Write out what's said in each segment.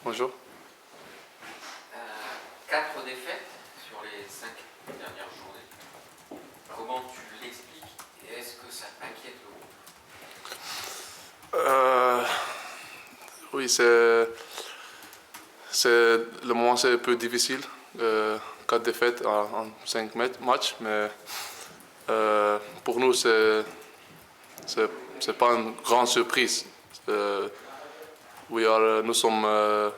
Bonjour. 4 défaites sur les 5 dernières journées. Comment tu l'expliques et est-ce que ça inquiète le groupe? Oui, le moment c'est un peu difficile. 4 défaites en 5 matchs, mais pour nous c'est pas une grande surprise. Nous sommes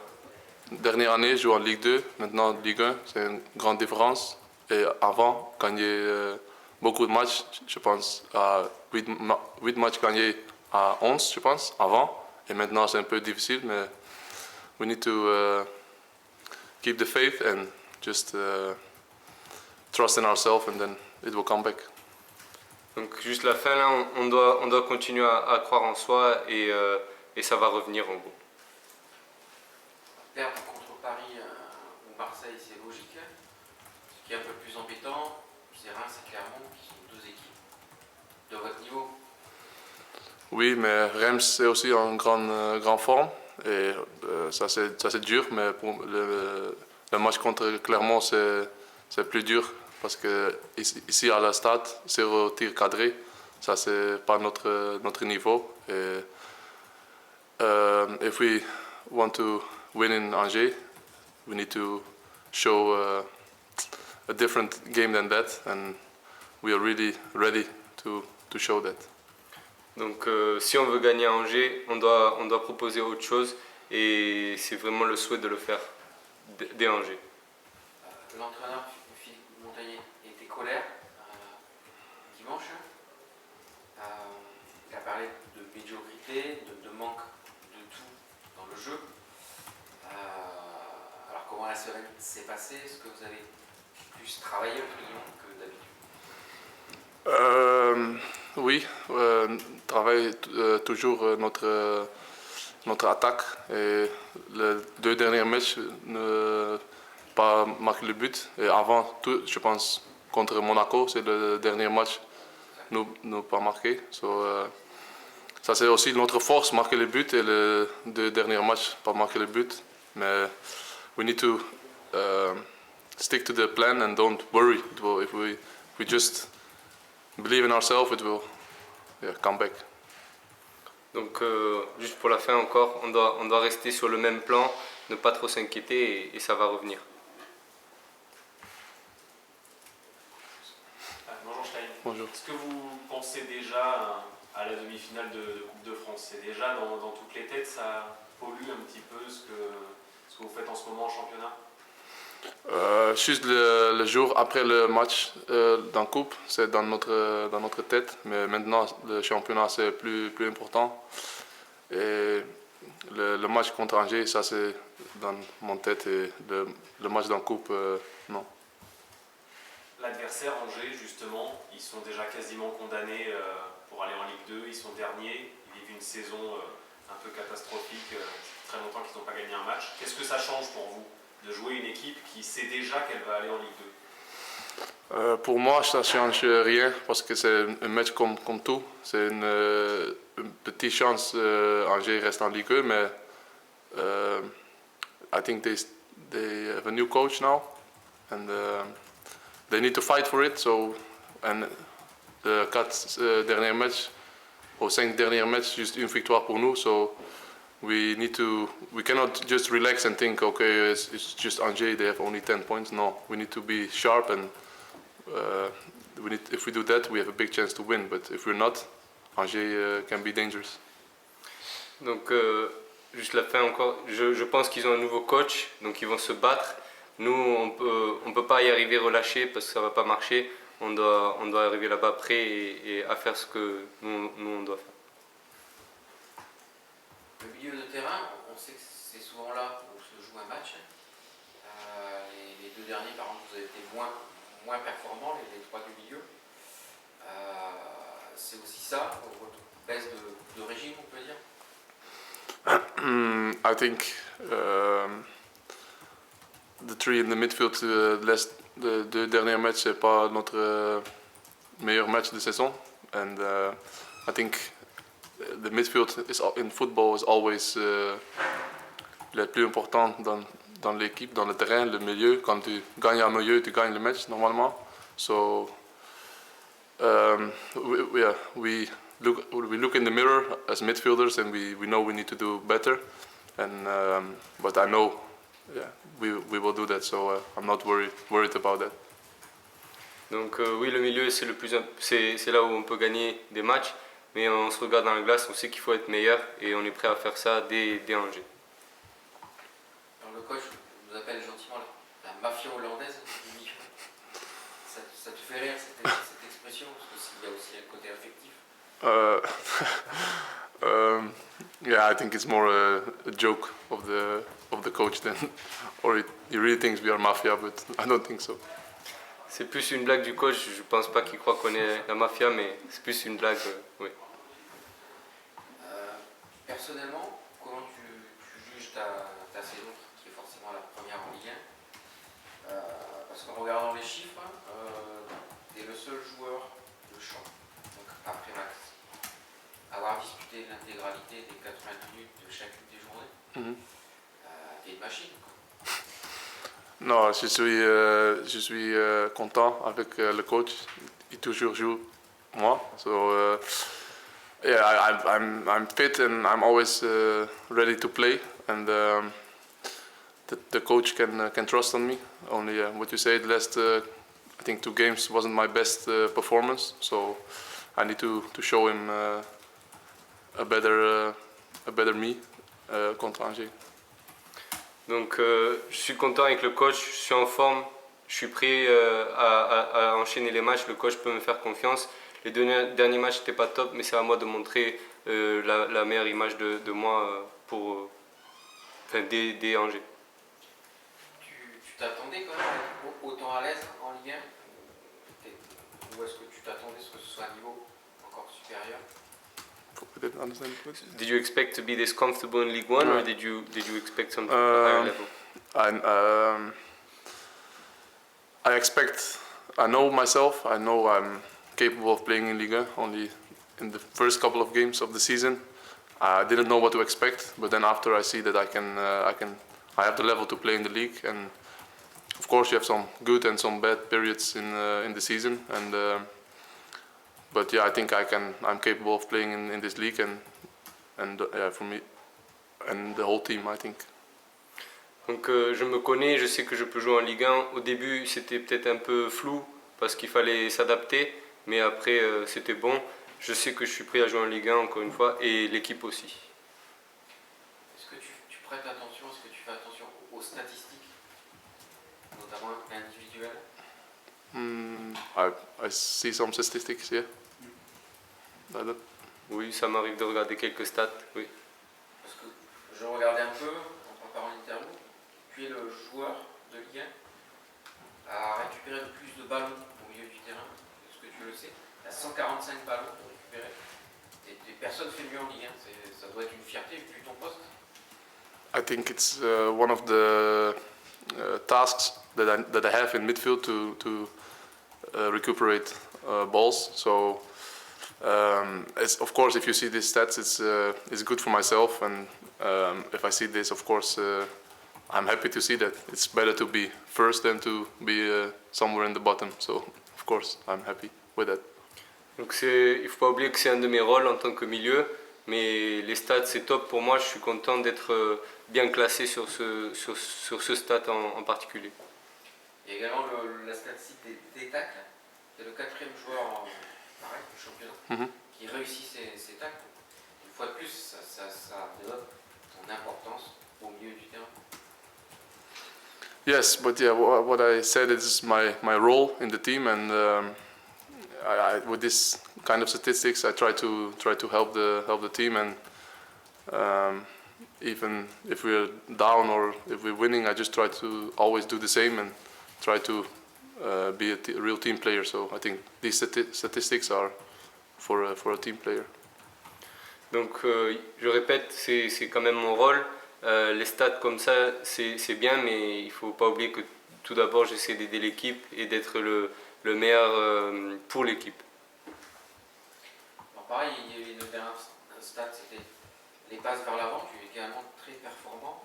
dernière année joué en Ligue 2, maintenant Ligue 1, c'est une grande différence. Et avant, gagner beaucoup de matchs, je pense à 8 matchs gagnés à 11, je pense, avant. Et maintenant c'est un peu difficile, mais we need to keep the faith and just trust in ourselves and then it will come back. Donc juste la fin là, on doit continuer à croire en soi et ça va revenir en gros. Perdre contre Paris ou Marseille, c'est logique. Ce qui est un peu plus embêtant, c'est Reims et Clermont, qui sont 2 équipes de votre niveau. Oui, mais Reims c'est aussi en grande forme et ça c'est dur, mais pour le match contre Clermont c'est plus dur parce que ici à la stade, 0 tir cadré, ça c'est pas notre niveau. Et if we want to win in Angers, we need to show a different game than that, and we are really ready to show that. Donc si on veut gagner à Angers, on doit proposer autre chose et c'est vraiment le souhait de le faire dès Angers. L'entraîneur Philippe Montagnier était colère dimanche. Il a parlé de médiocrité, de manque de tout dans le jeu. Alors comment la semaine s'est passée? Est-ce que vous avez plus travaillé que d'habitude? Oui, travaille toujours notre attaque et les 2 derniers matchs ne pas marqué le but et avant tout, je pense contre Monaco, c'est le dernier match nous pas marqué. Ça c'est aussi notre force, marquer le but et les 2 derniers matchs pas marquer le but. Mais we need to stick to the plan and don't worry. If we just believe in ourselves, it will come back. Donc juste pour la fin encore, on doit rester sur le même plan, ne pas trop s'inquiéter et ça va revenir. Bonjour Stein. Bonjour. Est-ce que vous pensez déjà à la demi-finale de Coupe de France? C'est déjà dans toutes les têtes, ça pollue un petit peu ce que vous faites en ce moment en championnat? Juste le jour après le match dans Coupe, c'est dans notre tête, mais maintenant le championnat c'est plus important. Et le match contre Angers, ça c'est dans mon tête et le match dans Coupe, non. L'adversaire Angers, justement, ils sont déjà quasiment condamnés pour aller en Ligue 2, ils sont derniers, ils vivent une saison un peu catastrophique, ça fait très longtemps qu'ils n'ont pas gagné un match. Qu'est-ce que ça change pour vous de jouer une équipe qui sait déjà qu'elle va aller en Ligue 2? Pour moi, ça ne change rien parce que c'est un match comme tout. C'est une petite chance Angers reste en Ligue 1, mais I think they have a new coach now and they need to fight for it. And les 4 derniers matchs, aux 5 derniers matchs, juste une victoire pour nous. So we cannot just relax and think, okay, it's just Angers, they have only 10 points. No, we need to be sharp and if we do that, we have a big chance to win. But if we're not, Angers can be dangerous. Donc juste la fin encore, je pense qu'ils ont un nouveau coach, donc ils vont se battre. Nous, on peut pas y arriver relâché parce que ça va pas marcher. On doit arriver là-bas prêt et à faire ce que nous on doit faire. Le milieu de terrain, on sait que c'est souvent là où se joue un match. Les 2 derniers, par contre, vous avez été moins performants, les 3 du milieu. C'est aussi ça, votre baisse de régime, on peut dire? I think the 3 in the midfield, the 2 derniers matchs, c'est pas notre meilleur match de saison. And I think the midfield in football is always le plus important dans l'équipe, dans le terrain, le milieu. Quand tu gagnes un milieu, tu gagnes le match normalement. So we look in the mirror as midfielders and we know we need to do better. And but I know we will do that. So I'm not worried about that. Donc oui, le milieu c'est là où on peut gagner des matchs, mais on se regarde dans la glace, on sait qu'il faut être meilleur et on est prêt à faire ça dès Angers. Alors le coach nous appelle gentiment la mafia hollandaise du milieu. Ça te fait rire cette expression, parce qu'il y a aussi un côté affectif. Yeah, I think it's more a joke of the coach than, or he really thinks we are mafia, but I don't think so. C'est plus une blague du coach, je pense pas qu'il croit qu'on est la mafia, mais c'est plus une blague, oui. Personnellement, comment tu juges ta saison, qui est forcément la première en Ligue 1 parce qu'en regardant les chiffres, tu es le seul joueur de champ, donc après Max, à avoir disputé l'intégralité des 80 minutes de chacune des journées. T'es une machine, quoi. Non, je suis content avec le coach. Il toujours joue moi. So yeah, I'm fit and I'm always ready to play. And the coach can trust on me. Only what you said, last I think 2 games wasn't my best performance. So I need to show him a better me contre Angers. Donc je suis content avec le coach, je suis en forme, je suis prêt à enchaîner les matchs, le coach peut me faire confiance. Les derniers matchs n'étaient pas top, mais c'est à moi de montrer la meilleure image de moi dès Angers. Tu t'attendais quand même à être autant à l'aise en Ligue 1 ou est-ce que tu t'attendais à ce que ce soit un niveau encore supérieur? I didn't understand the question. Did you expect to be this comfortable in League One, or did you expect something at a higher level? I know myself. I know I'm capable of playing in Liga. Only in the first couple of games of the season, I didn't know what to expect. But then after I see that I have the level to play in the league. And of course, you have some good and some bad periods in the season. And but yeah, I think I'm capable of playing in this league, and for me and the whole team, I think. Donc je me connais, je sais que je peux jouer en Ligue 1. Au début, c'était peut-être un peu flou parce qu'il fallait s'adapter, mais après c'était bon. Je sais que je suis prêt à jouer en Ligue 1 encore une fois, et l'équipe aussi. Est-ce que tu prêtes attention, est-ce que tu fais attention aux statistiques, notamment individuelles? I see some statistics, yeah. Oui, ça m'arrive de regarder quelques stats, oui. Parce que je regardais un peu en préparant l'interview, tu es le joueur de Ligue 1 à récupérer le plus de ballons au milieu du terrain. Est-ce que tu le sais? Il y a 145 ballons pour récupérer. Et personne ne fait mieux en Ligue 1. Ça doit être une fierté vu ton poste. I think it's one of the tasks that I have in midfield to recuperate balls. So it's, of course, if you see these stats, it's good for myself, and if I see this, of course, I'm happy to see that. It's better to be first than to be somewhere in the bottom. So of course, I'm happy with that. Donc il ne faut pas oublier que c'est un de mes rôles en tant que milieu, mais les stats c'est top pour moi, je suis content d'être bien classé sur ce stat en particulier. Il y a également la statistique des tacles. C'est le 4e joueur du championnat qui réussit ses tacles. Une fois de plus, ça dénote ton importance au milieu du terrain. Yes, but yeah, what I said is my role in the team, and with this kind of statistics, I try to help the team, and even if we're down or if we're winning, I just try to always do the same and try to be a real team player. So I think these statistics are for a team player. Donc je répète, c'est quand même mon rôle. Les stats comme ça, c'est bien, mais il ne faut pas oublier que tout d'abord, j'essaie d'aider l'équipe et d'être le meilleur pour l'équipe. Alors pareil, il y avait une dernière stat, c'était les passes vers l'avant. Tu es également très performant.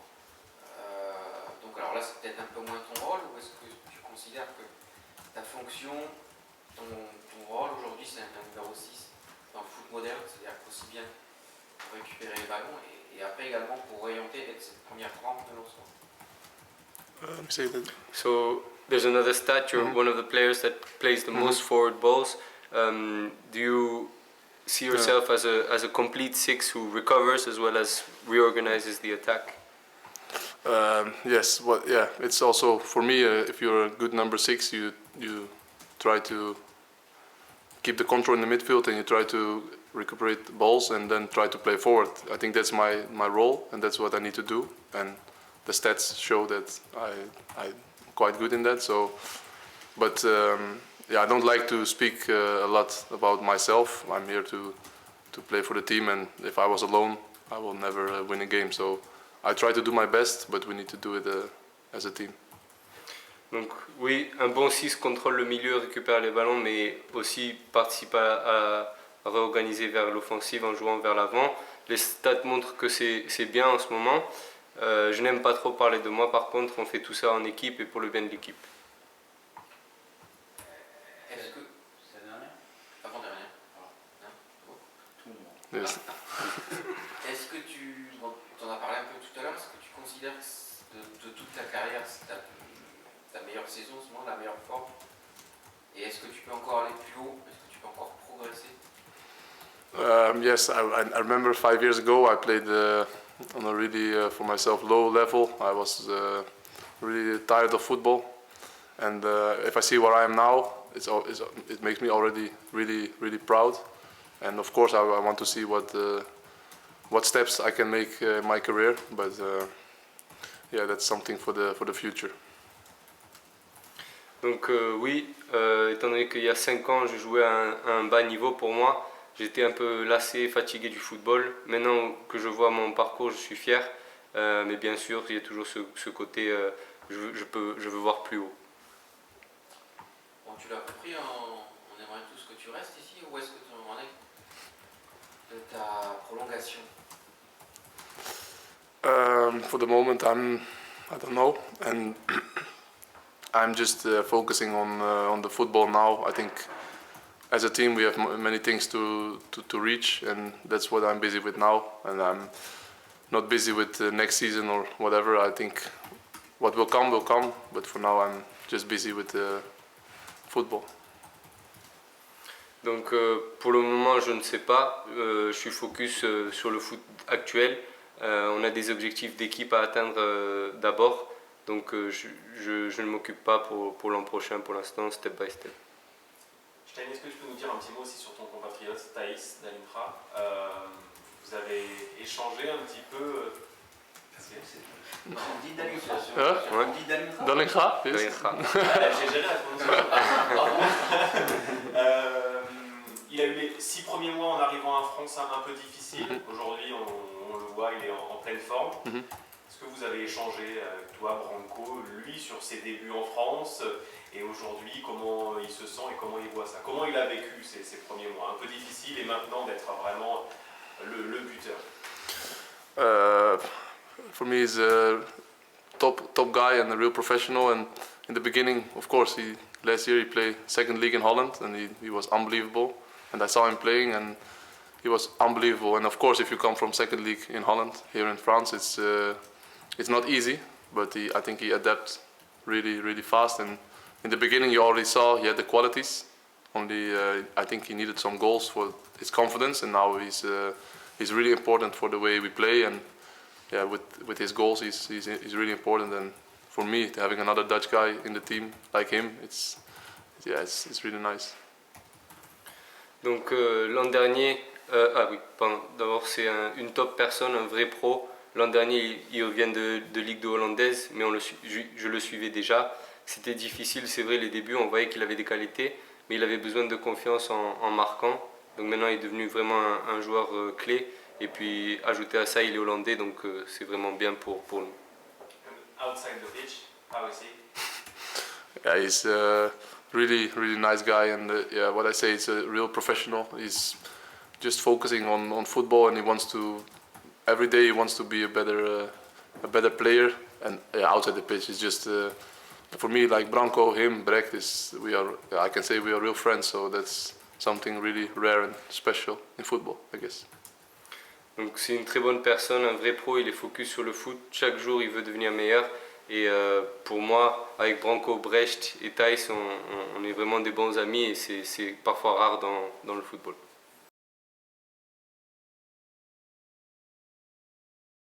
donc alors là c'est peut-être un peu moins ton rôle, ou est-ce que tu considères que ta fonction, ton rôle aujourd'hui c'est un numéro 6 dans le foot moderne, c'est-à-dire qu'aussi bien pour récupérer les ballons et après également pour orienter être cette première rampe de lancement. Say that. So there's another stat. You're one of the players that plays the most forward balls. Do you see yourself as a complete six who recovers as well as reorganizes the attack? Yes, yeah. It's also for me. If you're a good number 6, you try to keep the control in the midfield and you try to recuperate the balls and then try to play forward. I think that's my role and that's what I need to do. And the stats show that I'm quite good in that. So, but yeah, I don't like to speak a lot about myself. I'm here to play for the team, and if I was alone, I will never win a game. So I try to do my best, but we need to do it as a team. Donc oui, un bon 6 contrôle le milieu, récupère les ballons, mais aussi participe à réorganiser vers l'offensive en jouant vers l'avant. Les stats montrent que c'est bien en ce moment. Je n'aime pas trop parler de moi, par contre, on fait tout ça en équipe et pour le bien de l'équipe. Est-ce que C'est la dernière avant-dernière, Tout le monde. Yes. est-ce que tu en as parlé un peu tout à l'heure, est-ce que tu considères que de toute ta carrière c'est ta meilleure saison, en ce moment, la meilleure forme, et est-ce que tu peux encore aller plus haut, est-ce que tu peux encore progresser? Yes, I remember 5 years ago I played on a really, for myself, low level. I was really tired of football, and if I see where I am now, it makes me already really proud. And of course, I want to see what steps I can make in my career. But yeah, that's something for the future. Donc oui, étant donné qu'il y a 5 ans, je jouais à un bas niveau pour moi, j'étais un peu lassé, fatigué du football. Maintenant que je vois mon parcours, je suis fier. Mais bien sûr, il y a toujours ce côté, je veux voir plus haut. Bon, tu l'as compris, on aimerait tous que tu restes ici, ou est-ce que tu en es de ta prolongation? For the moment, I don't know, and I'm just focusing on the football now. I think as a team we have many things to reach, and that's what I'm busy with now. And I'm not busy with next season or whatever. I think what will come, but for now I'm just busy with football. Donc pour le moment, je ne sais pas. Je suis focus sur le foot actuel. On a des objectifs d'équipe à atteindre d'abord. Donc je ne m'occupe pas pour l'an prochain pour l'instant, step by step. Stein, est-ce que tu peux nous dire un petit mot aussi sur ton compatriote Thaïs d'Alintra? Vous avez échangé un petit peu. On dit Dalintra. Hein? On dit Dalintra. Dallinga? Yes. J'ai jamais répondu. Il a eu les 6 premiers mois en arrivant en France un peu difficiles. Aujourd'hui, on le voit, il est en pleine forme. Est-ce que vous avez échangé avec toi, Branco, lui, sur ses débuts en France et aujourd'hui, comment il se sent et comment il voit ça? Comment il a vécu ces premiers mois un peu difficiles et maintenant d'être vraiment le buteur? For me, he's a top guy and a real professional. And in the beginning, of course, last year he played second league in Holland, and he was unbelievable. And I saw him playing, and he was unbelievable. And of course, if you come from second league in Holland, here in France, it's not easy. But I think he adapts really fast. And in the beginning, you already saw he had the qualities. Only I think he needed some goals for his confidence, and now he's really important for the way we play. And yeah, with his goals, he's really important. And for me, having another Dutch guy in the team like him, it's really nice. Donc l'an dernier, d'abord c'est une top personne, un vrai pro. L'an dernier, il revient de Ligue 2 hollandaise, mais je le suivais déjà. C'était difficile, c'est vrai, les débuts, on voyait qu'il avait des qualités, mais il avait besoin de confiance en marquant. Donc maintenant, il est devenu vraiment un joueur clé. Et puis, ajouté à ça, il est hollandais, donc c'est vraiment bien pour nous. Outside the pitch, how is he? Yeah, he's a really nice guy, and yeah, what I say, he's a real professional. He's just focusing on football, and he wants to every day he wants to be a a better player, and outside the pitch is just for me like Branko, him, Brecht is I can say we are real friends. So that's something really rare and special in football, I guess. Donc c'est une très bonne personne, un vrai pro, il est focus sur le foot, chaque jour il veut devenir meilleur. Et pour moi, avec Branko, Brecht et Thijs, on est vraiment des bons amis et c'est parfois rare dans le football.